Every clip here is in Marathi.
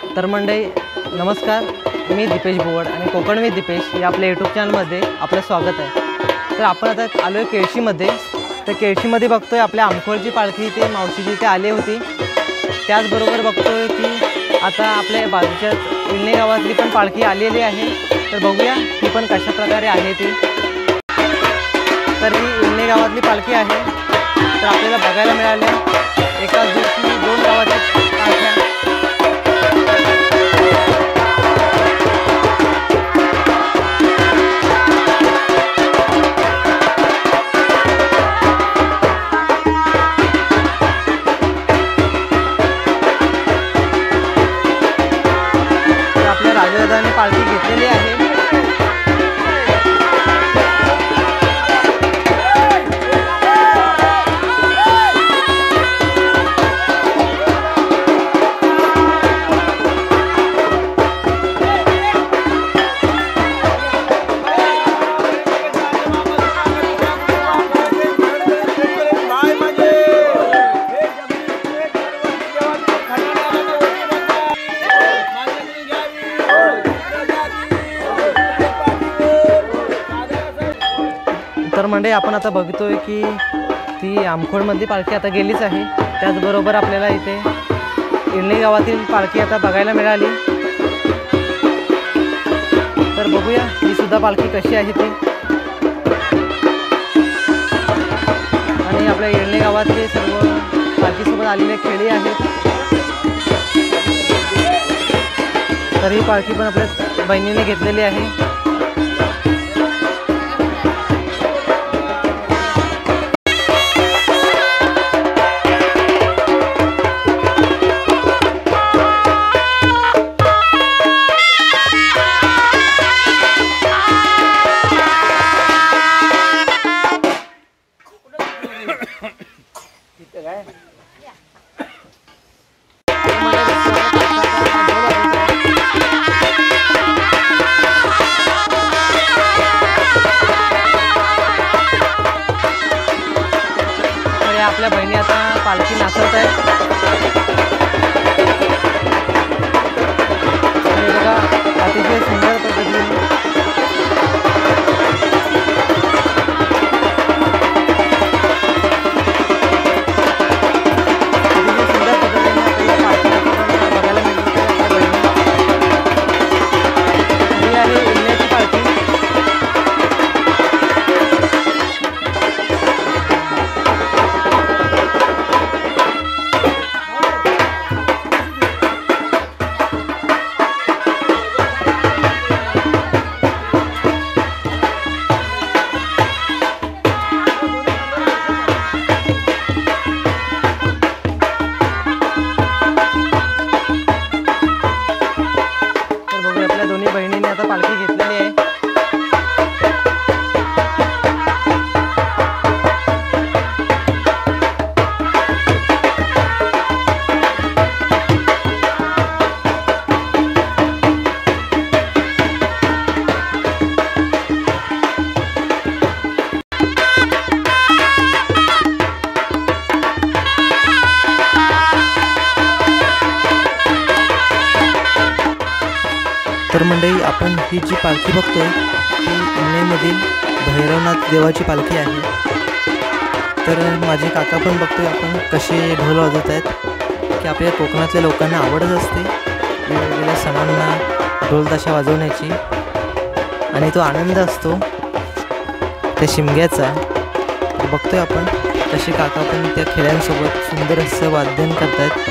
तर मंडळी नमस्कार, मी दीपेश भुवड आणि कोकण विथ दीपेश या आपल्या यूट्यूब चॅनलमध्ये आपलं स्वागत आहे। तर आपण आता आलो आहे केळशीमध्ये। तर केळशीमध्ये बघतोय आपल्या आमखोळची पालखी इथे मावशीची इथे आली होती। त्याचबरोबर बघतोय की आता आपल्या बाजूच्या इल्ले गावातली पण पालखी आलेली आहे। तर बघूया ती पण कशा प्रकारे आहे ती। तर ही इल्ले गावातली पालखी आहे। तर आपल्याला बघायला मिळाले एकाच दिवशी 2 गावाच्या पालख्या। राजदादाने पालखी घेतलेली आहे। तर मंडळी आपण आता बघतोय की ती आमखोळमधली पालखी आता गेलीच आहे। त्याचबरोबर आपल्याला इथे इल्ले गावातील पालखी आता बघायला मिळाली। तर बघूया ही सुद्धा पालखी कशी आहे ती। आणि आपल्या इल्ले गावातले सर्व पालखीसोबत आलेले खेळी आहेत। तर ही पालखी पण आपल्या बहिणीने घेतलेली आहे। आपल्या बहिणी आता पालखी नाचवत आहेत। आणि बघा अतिशय सुंदर पद्धतीने बहिणीने आता पालखी घेतलेली आहे। तर मंडळी आपण ही जी पालखी बघतोय ती पुण्यामधील भैरवनाथ देवाची पालखी आहे। तर माझे काका पण बघतोय आपण कसे ढोल वाजवत आहेत की आपल्या कोकणातल्या लोकांना आवडच असते वेगवेगळ्या सणांना ढोल ताशा वाजवण्याची आणि तो आनंद असतो त्या शिमग्याचा। बघतोय आपण कसे काका पण त्या खेळ्यांसोबत सुंदर असं वादन करतायत।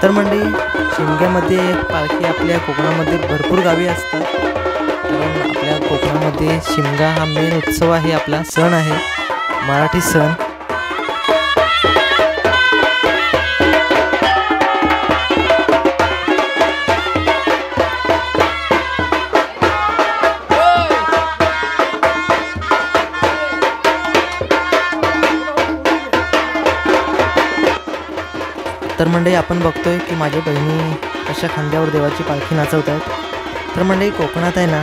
तर मंडळी शिमग्यामध्ये पालखी आपल्या कोकणामध्ये भरपूर गावी असतात। कारण आपल्या कोकणामध्ये शिमगा हा मेन उत्सव आहे, आपला सण आहे, मराठी सण। तर मंडळी आपण बघतोय की माझ्या बहिणी कशा खांद्यावर देवाची पालखी नाचवत आहेत। तर मंडळी कोकणात आहे ना,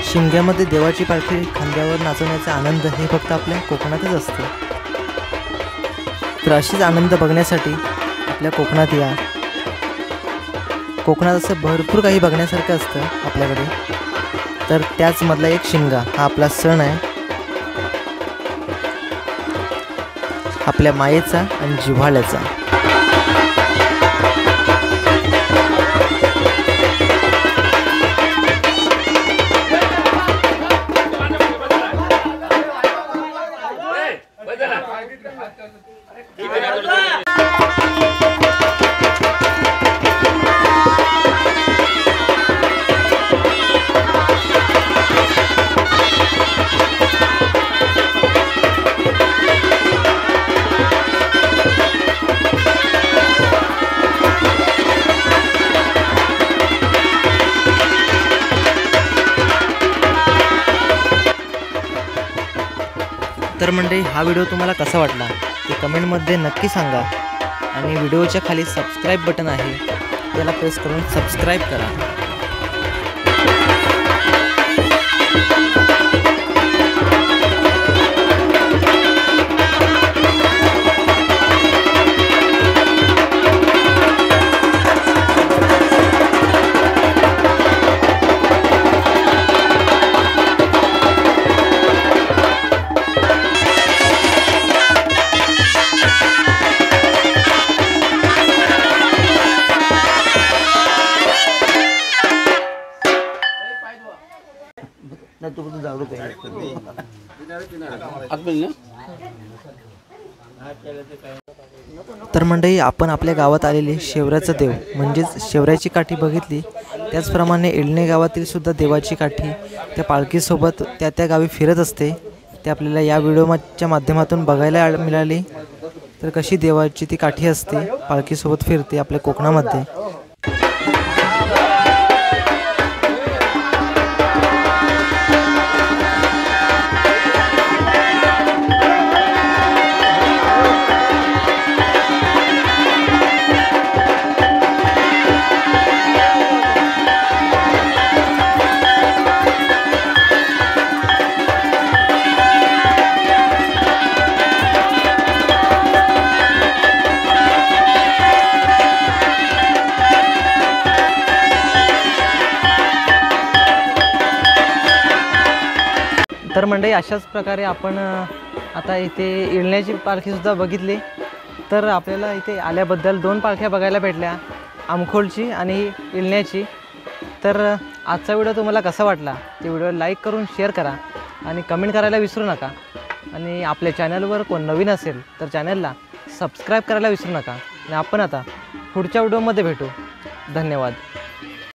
शिमग्यामध्ये देवाची पालखी खांद्यावर नाचवण्याचा आनंद हे फक्त आपल्या कोकणातच असतो। तर अशीच आनंद बघण्यासाठी आपल्या कोकणात या. कोकणात असं भरपूर काही बघण्यासारखं असतं आपल्याकडे. तर त्याचमधला एक शिमगा हा आपला सण आहे, आपल्या मायेचा आणि जिव्हाळ्याचा. तर मंडळी, हा व्हिडिओ तुम्हाला कसा वाटला ते कमेंटमध्ये नक्की सांगा. आणि व्हिडिओच्या खाली सबस्क्राईब बटन आहे, त्याला प्रेस करून सबस्क्राईब करा. तर मंडळी, आपण आपल्या गावात आलेले शेवऱ्याचं देव म्हणजेच शेवऱ्याची काठी बघितली. त्याचप्रमाणे इळणे गावातील सुद्धा देवाची काठी त्या पालखीसोबत त्या गावी फिरत असते. ते आपल्याला या व्हिडिओच्या माध्यमातून बघायला मिळाली. तर कशी देवाची ती काठी असते, पालखीसोबत फिरते आपल्या कोकणामध्ये. तर मंडळी, अशाच प्रकारे आपण आता इथे इळण्याची पालखीसुद्धा बघितली. तर आपल्याला इथे आल्याबद्दल 2 पालख्या बघायला भेटल्या, आमखोलची आणि इळण्याची. तर आजचा व्हिडिओ तुम्हाला कसा वाटला ते व्हिडिओ लाईक करून शेअर करा आणि कमेंट करायला विसरू नका. आणि आपल्या चॅनलवर कोण नवीन असेल तर चॅनलला सबस्क्राईब करायला विसरू नका. आणि आपण आता पुढच्या व्हिडिओमध्ये भेटू. धन्यवाद.